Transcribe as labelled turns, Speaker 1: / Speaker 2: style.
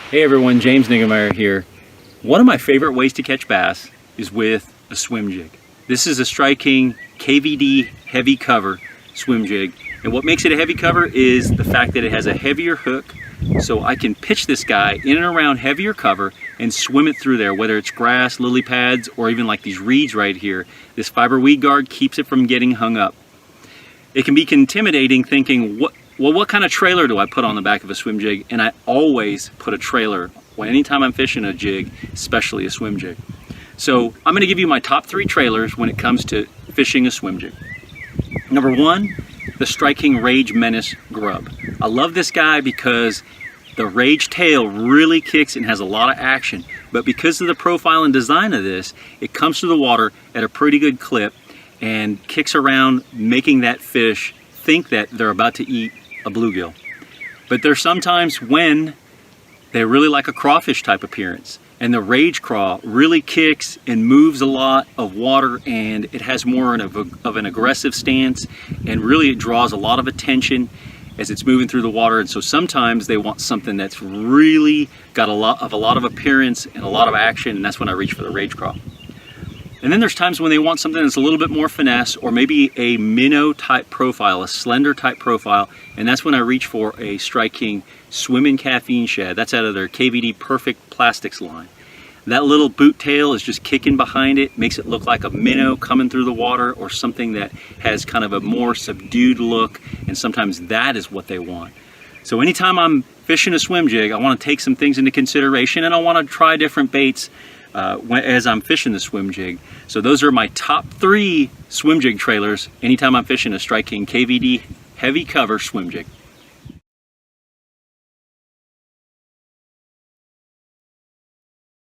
Speaker 1: Hey everyone, James Niggemeyer here. One of my favorite ways to catch bass is with a swim jig. This is a striking KVD heavy cover swim jig, and what makes it a heavy cover is the fact that it has a heavier hook, so I can pitch this guy in and around heavier cover and swim it through there, whether it's grass, lily pads, or even like these reeds right here. This fiber weed guard keeps it from getting hung up. It can be intimidating thinking, what kind of trailer do I put on the back of a swim jig? And I always put a trailer anytime I'm fishing a jig, especially a swim jig. So I'm going to give you my top 3 trailers when it comes to fishing a swim jig. Number 1, the Striking Rage Menace Grub. I love this guy because the Rage tail really kicks and has a lot of action, but because of the profile and design of this, it comes through the water at a pretty good clip and kicks around, making that fish think that they're about to eat a bluegill. But there's sometimes when they really like a crawfish type appearance, and the Rage Craw really kicks and moves a lot of water, and it has more of an aggressive stance, and really it draws a lot of attention as it's moving through the water. And so sometimes they want something that's really got a lot of appearance and a lot of action, and that's when I reach for the Rage Craw. And then there's times when they want something that's a little bit more finesse, or maybe a minnow type profile, a slender type profile, and that's when I reach for a Striking Swimming Caffeine Shad. That's out of their KVD Perfect Plastics line. That little boot tail is just kicking behind it, makes it look like a minnow coming through the water, or something that has kind of a more subdued look, and sometimes that is what they want. So anytime I'm fishing a swim jig, I want to take some things into consideration, and I want to try different baits as I'm fishing the swim jig. So those are my top 3 swim jig trailers anytime I'm fishing a Striking KVD heavy cover swim jig.